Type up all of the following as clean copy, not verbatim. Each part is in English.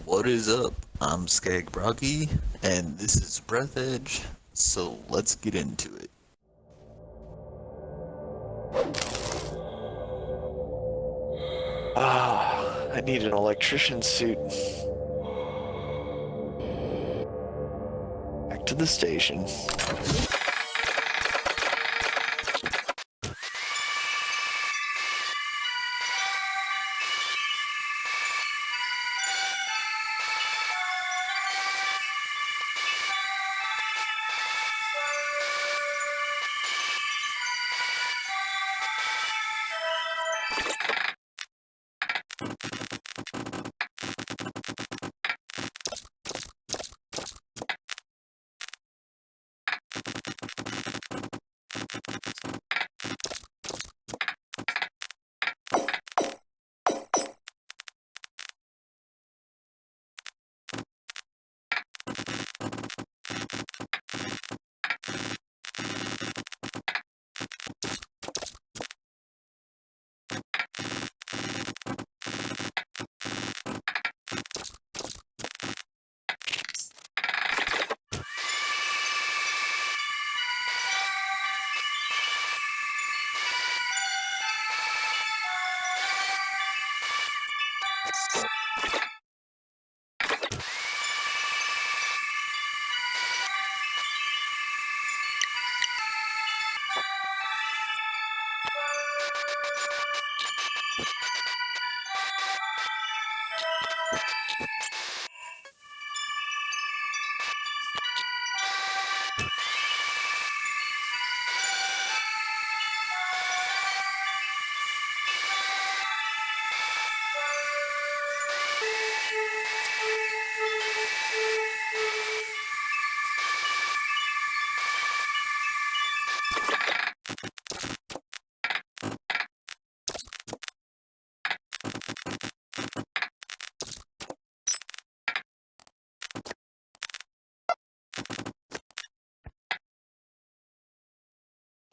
What is up? I'm Skag Brocky, and this is Breathedge, so let's get into it. I need an electrician suit. Back to the station.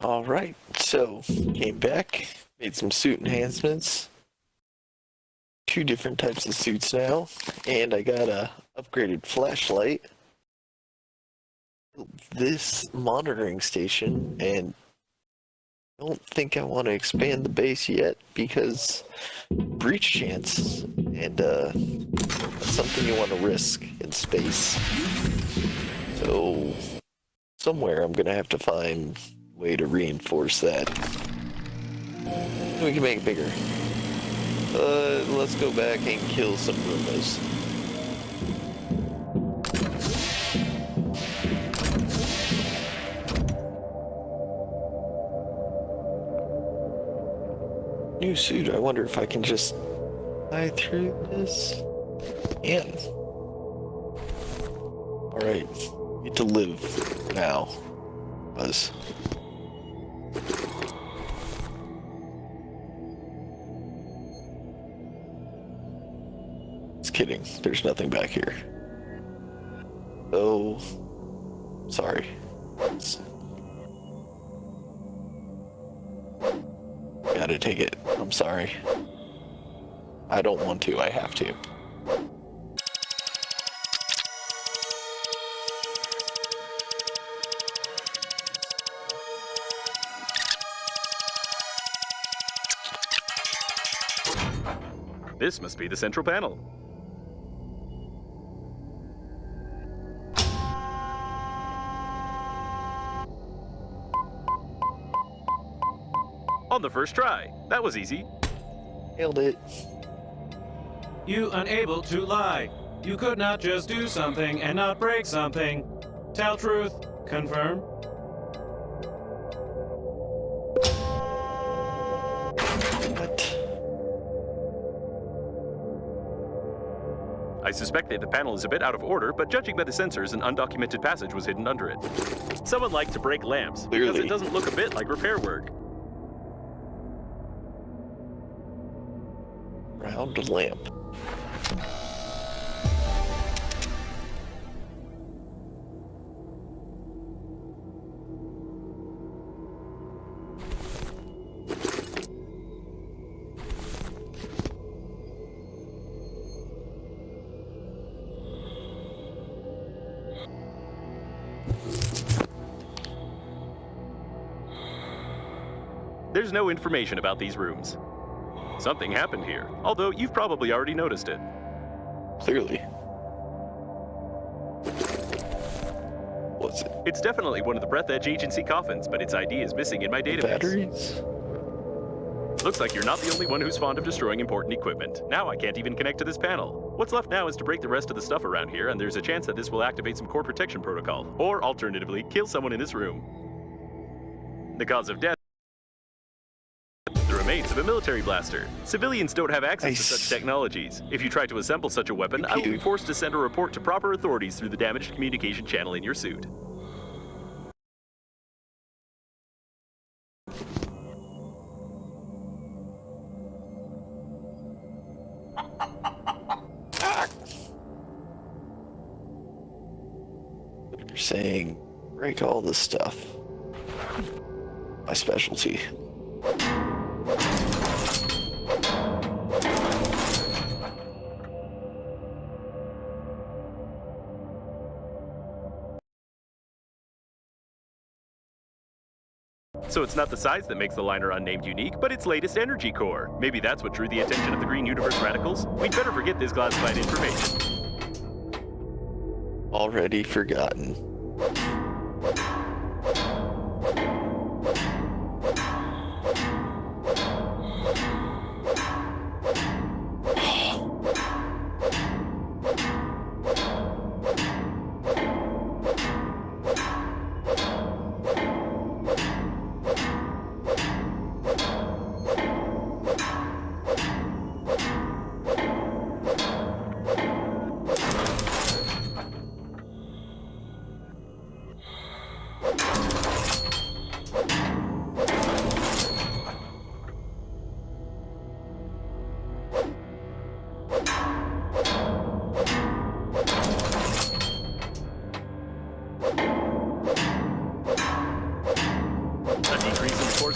Alright, so came back, made some suit enhancements. 2 different types of suits now, and I got a upgraded flashlight. This monitoring station, and I don't think I want to expand the base yet because breach chance, and that's something you want to risk in space. So somewhere I'm gonna have to find a way to reinforce that. We can make it bigger. Let's go back and kill some Roombas. New suit, I wonder if I can just fly through this? And alright, get to live now. Buzz. Just kidding, there's nothing back here. Oh, sorry. Gotta take it. I'm sorry. I don't want to, I have to. This must be the central panel. On the first try. That was easy. Nailed it. You unable to lie. You could not just do something and not break something. Tell truth. Confirm. What? I suspect that the panel is a bit out of order, but judging by the sensors, an undocumented passage was hidden under it. Someone liked to break lamps because Clearly. it doesn't look a bit like repair work. Round lamp. There's no information about these rooms. Something happened here, although you've probably already noticed it. Clearly. What's it? It's definitely one of the Breathedge agency coffins, but its ID is missing in my database. Batteries? Looks like you're not the only one who's fond of destroying important equipment. Now I can't even connect to this panel. What's left now is to break the rest of the stuff around here, and there's a chance that this will activate some core protection protocol, or alternatively, kill someone in this room. The cause of death: the remains of a military blaster. Civilians don't have access to such technologies. If you try to assemble such a weapon, I will be forced to send a report to proper authorities through the damaged communication channel in your suit. You're saying break all this stuff. My specialty. So it's not the size that makes the liner unnamed unique, but its latest energy core. Maybe that's what drew the attention of the Green Universe radicals? We'd better forget this classified information. Already forgotten.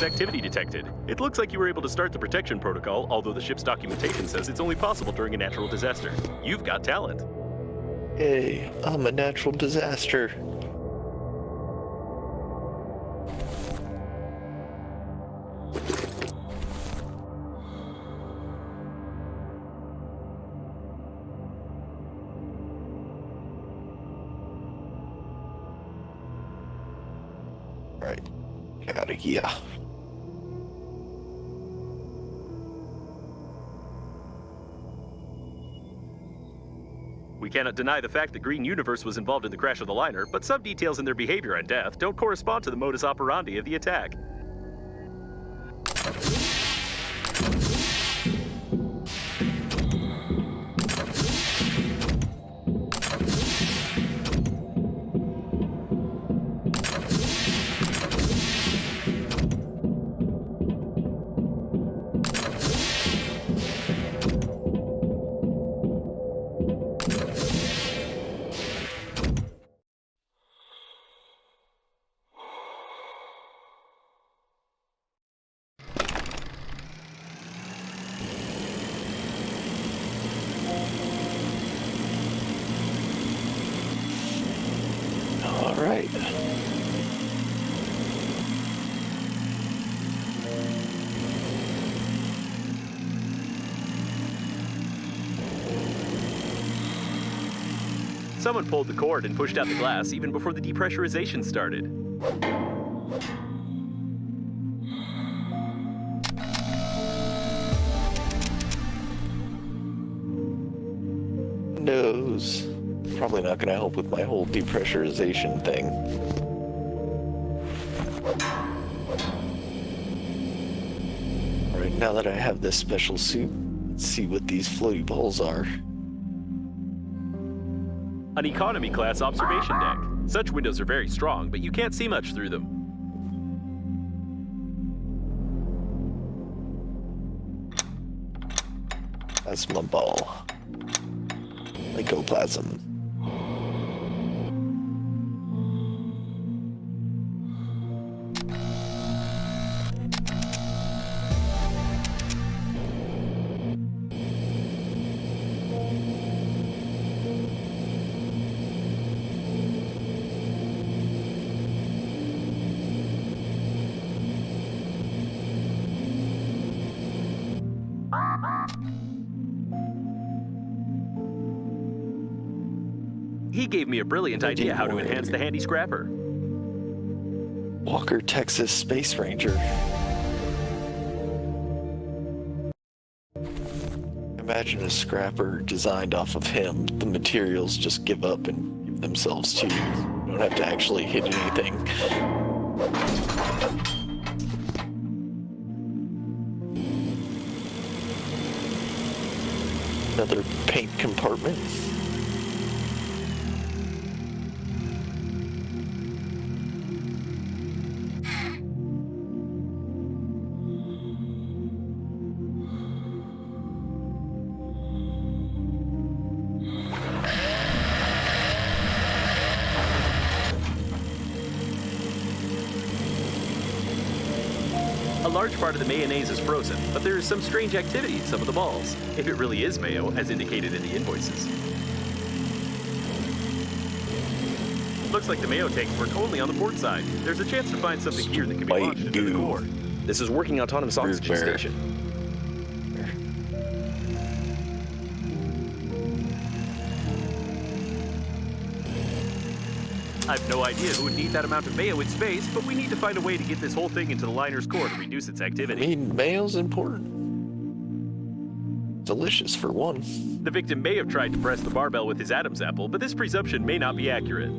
Activity detected. It looks like you were able to start the protection protocol, although the ship's documentation says it's only possible during a natural disaster. You've got talent. Hey, I'm a natural disaster. Right. Out of here. We cannot deny the fact that Green Universe was involved in the crash of the liner, but some details in their behavior and death don't correspond to the modus operandi of the attack. All right. Someone pulled the cord and pushed out the glass even before the depressurization started. Nose. Probably not going to help with my whole depressurization thing. Alright, now that I have this special suit, let's see what these floaty balls are. An economy class observation deck. Such windows are very strong, but you can't see much through them. That's my ball. Mycoplasm. He gave me a brilliant idea how to enhance the handy scrapper. Walker, Texas Space Ranger. Imagine a scrapper designed off of him. The materials just give up and give themselves to you. You don't have to actually hit anything. Another paint compartment. A large part of the mayonnaise is frozen, but there is some strange activity in some of the balls, if it really is mayo, as indicated in the invoices. Looks like the mayo tanks work only on the port side. There's a chance to find something here that can be launched into the core. This is working autonomous oxygen station. I have no idea who would need that amount of mayo in space, but we need to find a way to get this whole thing into the liner's core to reduce its I activity. mean, mayo's important. Delicious for one. The victim may have tried to press the barbell with his Adam's apple, but this presumption may not be accurate.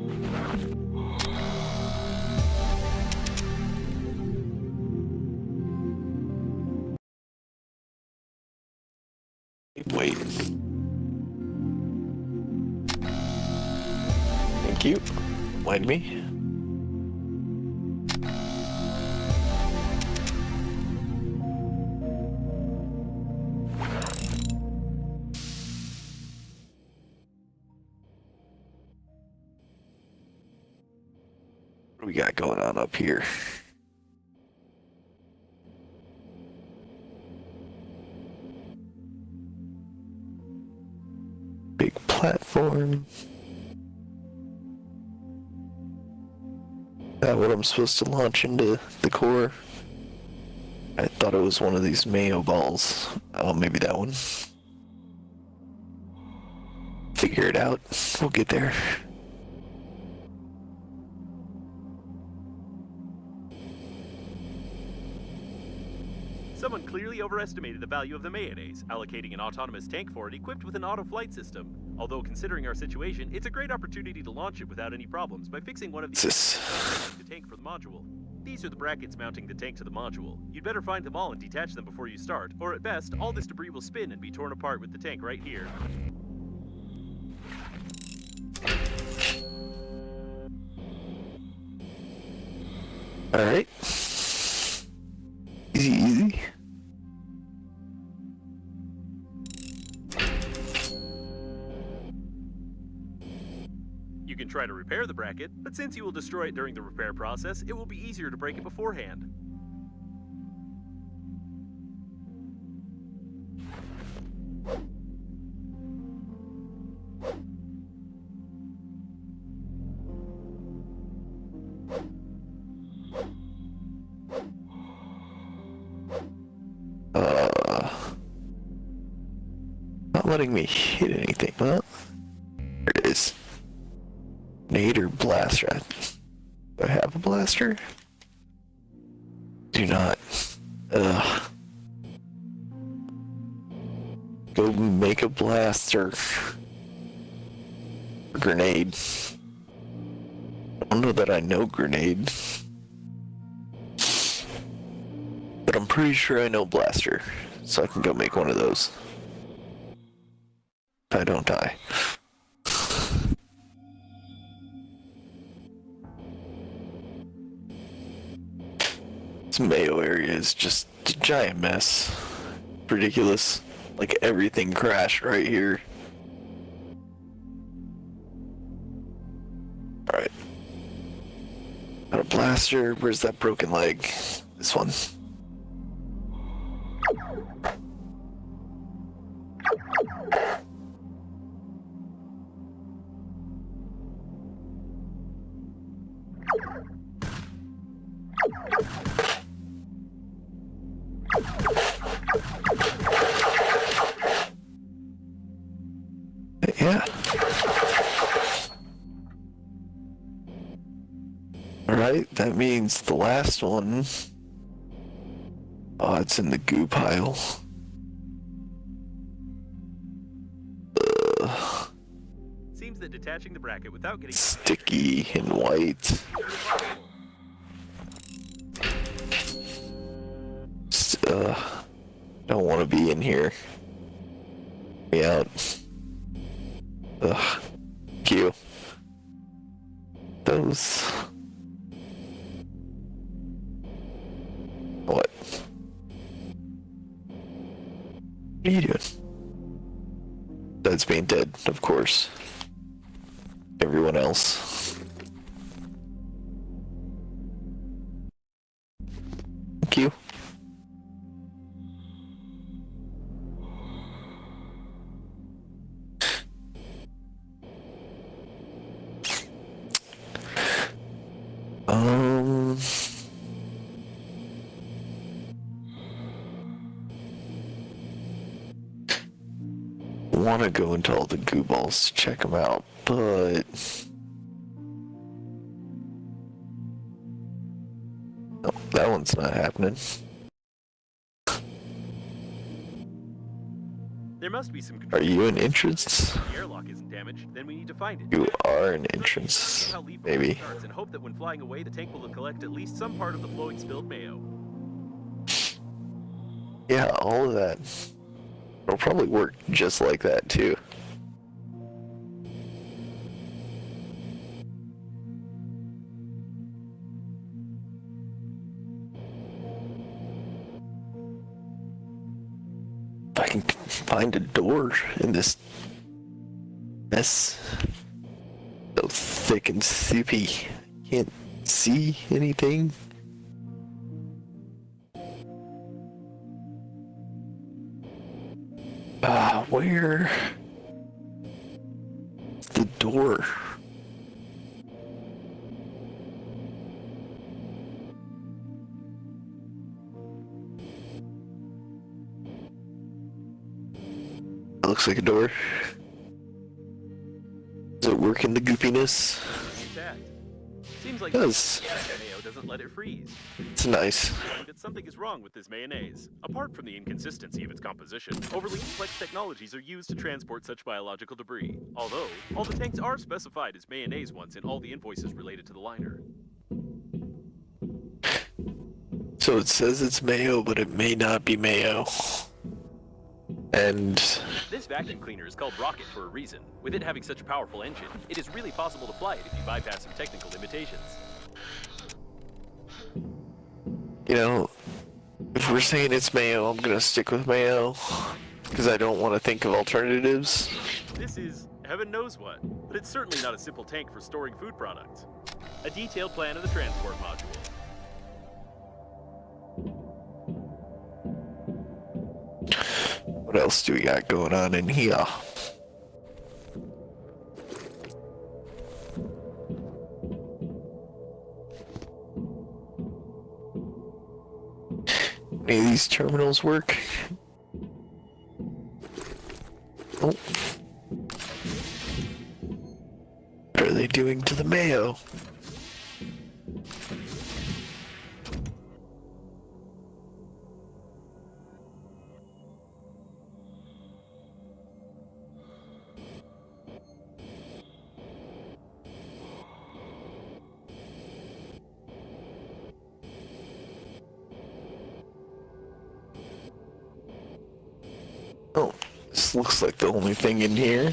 Wait. Thank you. Mind me. What do we got going on up here? Big platform. Is that what I'm supposed to launch into the core? I thought it was one of these Mayo balls. Oh, maybe that one. Figure it out. We'll get there. Someone clearly overestimated the value of the mayonnaise, allocating an autonomous tank for it equipped with an auto-flight system. Although considering our situation, it's a great opportunity to launch it without any problems by fixing one of these the tank for the module. These are the brackets mounting the tank to the module. You'd better find them all and detach them before you start, or at best, all this debris will spin and be torn apart with the tank right here. Alright. Easy, easy. You can try to repair the bracket, but since you will destroy it during the repair process, it will be easier to break it beforehand. Not letting me hit anything. Well, there it is. Nade or blaster? Do I have a blaster? Do not. Ugh. Go make a blaster. Grenade. I don't know that I know grenade. But I'm pretty sure I know blaster. So I can go make one of those. If I don't die. This Mayo area is just a giant mess. Ridiculous. Like everything crashed right here. Alright. Got a blaster. Where's that broken leg? This one. Yeah. Alright, that means the last one. Oh, it's in the goo pile. Seems that detaching the bracket without getting Sticky and white. Don't want to be in here. Me out. Ugh. Q. Those. What? What are you doing? That's being dead, of course. Everyone else. Thank you. Want to go into all the goo balls to check them out, but no, that one's not happening. There must be some Are you an entrance? If the airlock isn't damaged, then we need to find it. You are an entrance, maybe. Starts and hope that when flying away, the tank will collect at least some part of the flowing spilled mayo. Yeah, all of that. It'll probably work just like that too. If I can find a door in this mess, so thick and soupy, can't see anything. Where? The door. It looks like a door. Does it work in the goopiness? Seems like It does. mayo doesn't let it freeze. It's nice. That something is wrong with this mayonnaise. Apart from the inconsistency of its composition, overly complex technologies are used to transport such biological debris. Although, all the tanks are specified as mayonnaise ones in all the invoices related to the liner. So it says it's mayo, but it may not be mayo. And This vacuum cleaner is called Rocket for a reason. With it having such a powerful engine, it is really possible to fly it if you bypass some technical limitations. you know, if we're saying it's mayo, I'm gonna stick with mayo because I don't want to think of alternatives. This is heaven knows what, but it's certainly not a simple tank for storing food products. A detailed plan of the transport module. What else do we got going on in here? Any of these terminals work? Oh. What are they doing to the mayo? Oh, this looks like the only thing in here.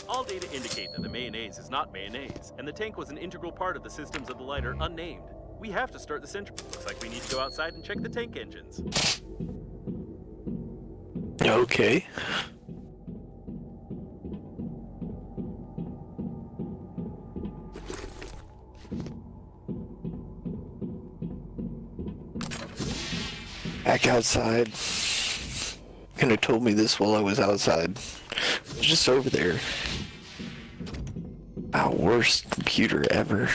All data indicate that the mayonnaise is not mayonnaise, and the tank was an integral part of the systems of the liner unnamed. We have to start the central. Looks like we need to go outside and check the tank engines. Okay. Back outside. Could have told me this while I was outside. It was just over there. Our worst computer ever.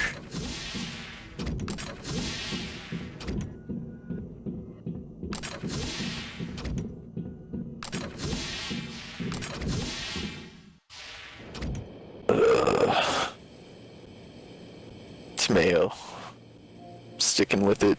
Mayo. Sticking with it.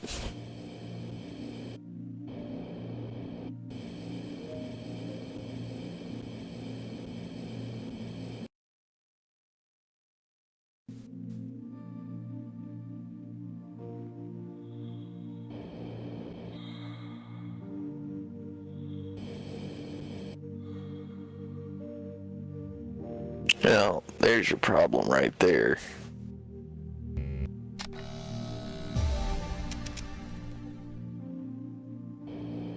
Now, there's your problem right there.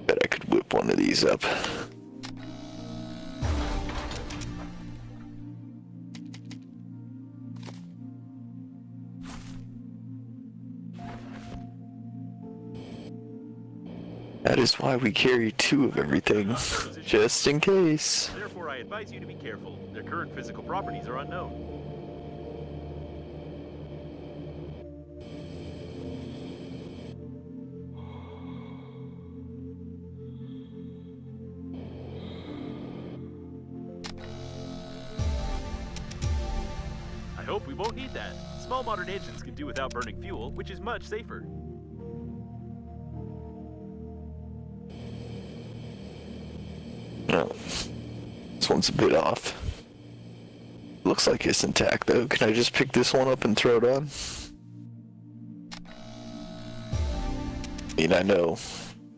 Bet I could whip one of these up. That is why we carry 2 of everything, just in case. Therefore, I advise you to be careful. Their current physical properties are unknown. I hope we won't need that. Small modern engines can do without burning fuel, which is much safer. No, this one's a bit off. Looks like it's intact though. Can I just pick this one up and throw it on? I mean, I know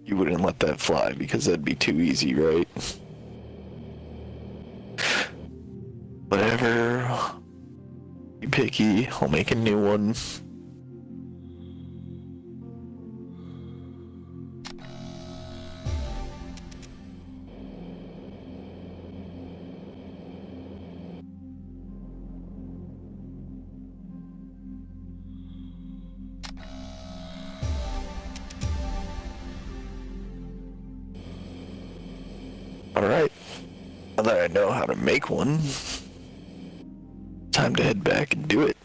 you wouldn't let that fly because that'd be too easy, right? Whatever. Be picky. I'll make a new one. Alright, now that I know how to make one, time to head back and do it.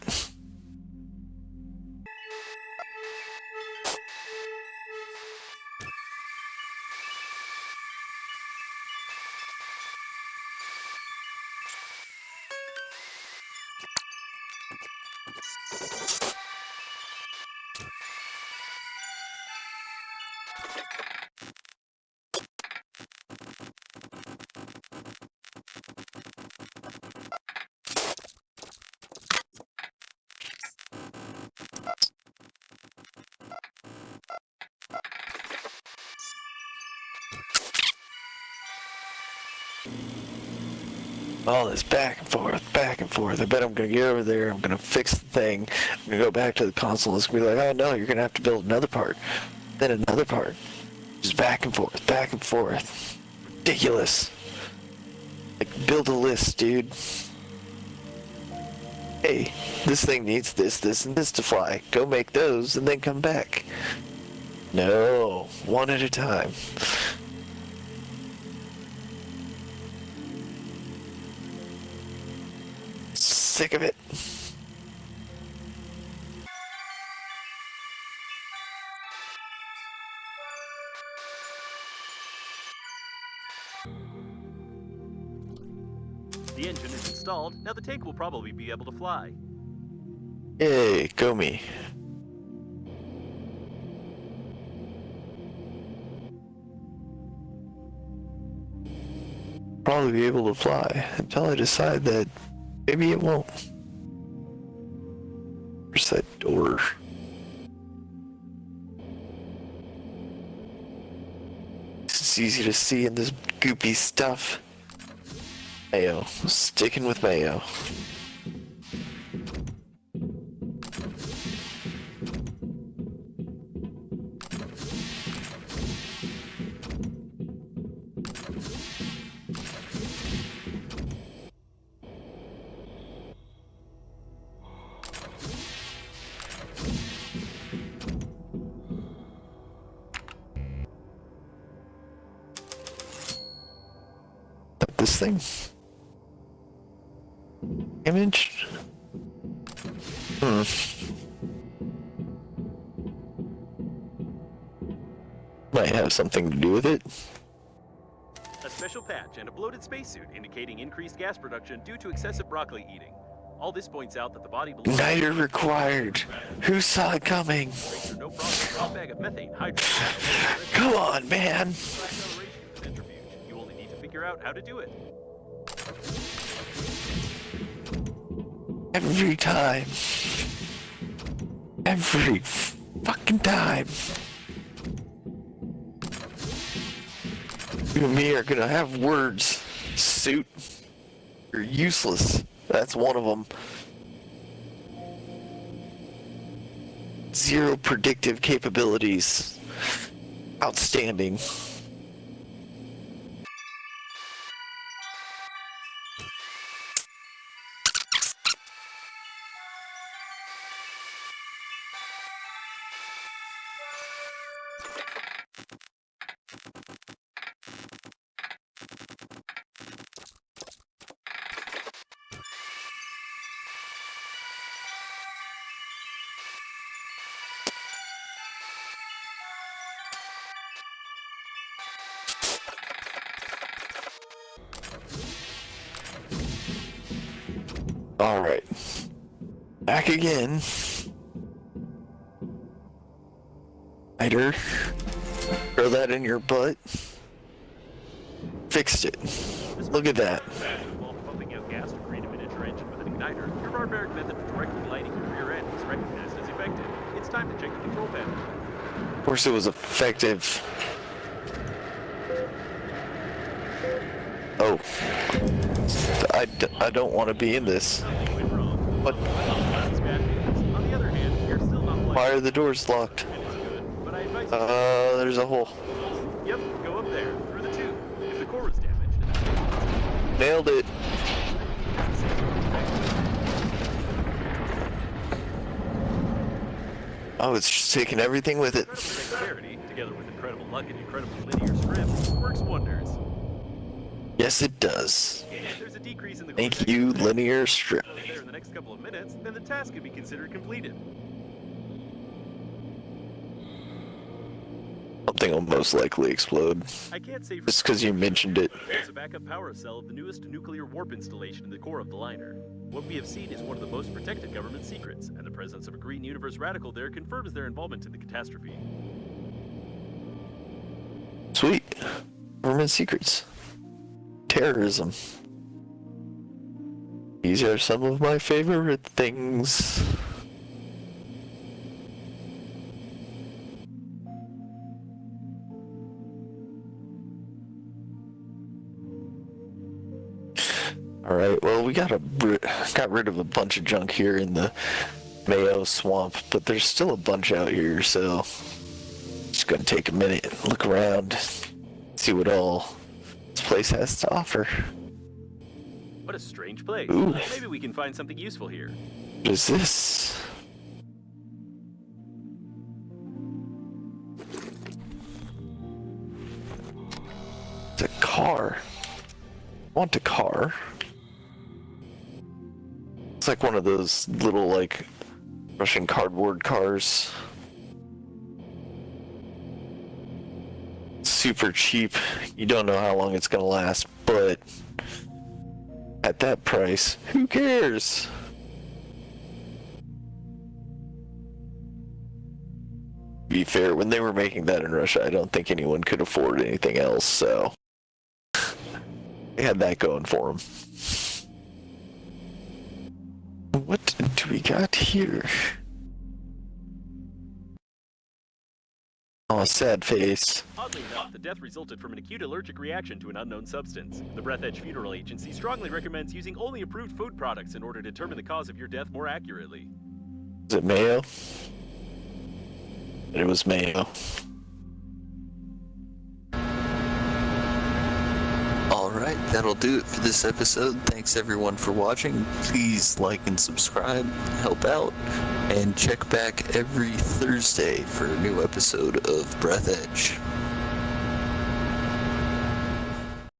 All this back and forth, back and forth. I bet I'm gonna get over there, I'm gonna fix the thing, I'm gonna go back to the console, it's gonna be like, oh no, you're gonna have to build another part, then another part. Just back and forth, back and forth. Ridiculous. Like, build a list, dude. Hey, this thing needs this, this, and this to fly. Go make those, and then come back. No, one at a time. Sick of it. The engine is installed. Now the tank will probably be able to fly. Yay, go me. Probably be able to fly until I decide that maybe it won't. Where's that door? It's easy to see in this goopy stuff. Mayo. Sticking with Mayo. This thing? Image? Might have something to do with it. A special patch and a bloated spacesuit indicating increased gas production due to excessive broccoli eating. All this points out that the body belongs Niter required. Who saw it coming? no problem. A bag of methane hydrate. Come on, man. Acceleration for centrifuge. You only need to figure out how to do it. Every time. Every fucking time. You and me are gonna have words. Suit. You're useless. That's one of them. Zero predictive capabilities. Outstanding. Alright. Back again. Niter. Throw that in your butt. Fixed it. Look at that. While pumping out gas to create a miniature engine with an igniter, your barbaric method for directly lighting your rear end is recognized as effective. It's time to check the control panel. Of course it was effective. Oh. I don't want to be in this. Nothing went wrong. What? That's bad news. On the other hand, you're still not Why are the doors locked? and it's good, but I advise you There's a hole. Yep, go up there, through the tube. If the core was damaged, Nailed it. Oh, it's just taking everything with it. dexterity, together with incredible luck and incredible linear script, works wonders. Yes, it does. If there's a decrease in the Thank you, linear strip. there in the next couple of minutes, then the task can be considered completed. Something will most likely explode. I can't say for Just because you mentioned it. There's a backup power cell of the newest nuclear warp installation in the core of the liner. What we have seen is one of the most protected government secrets, and the presence of a Green Universe radical there confirms their involvement in the catastrophe. Sweet. Government secrets. Terrorism. These are some of my favorite things. Alright, well, we got rid of a bunch of junk here in the Mayo swamp, but there's still a bunch out here, so just gonna take a minute and look around, see what all this place has to offer. What a strange place. Ooh. Maybe we can find something useful here. What is this? It's a car. I want a car. It's like one of those little, like, Russian cardboard cars. Super cheap. You don't know how long it's gonna last, but at that price, who cares? To be fair, when they were making that in Russia, I don't think anyone could afford anything else, so they had that going for them. What do we got here? Oh, sad face. Oddly enough, the death resulted from an acute allergic reaction to an unknown substance. The Breathedge Funeral Agency strongly recommends using only approved food products in order to determine the cause of your death more accurately. Is it Mayo? It was Mayo. Alright, that'll do it for this episode. Thanks everyone for watching. Please like and subscribe, help out, and check back every Thursday for a new episode of Breathedge.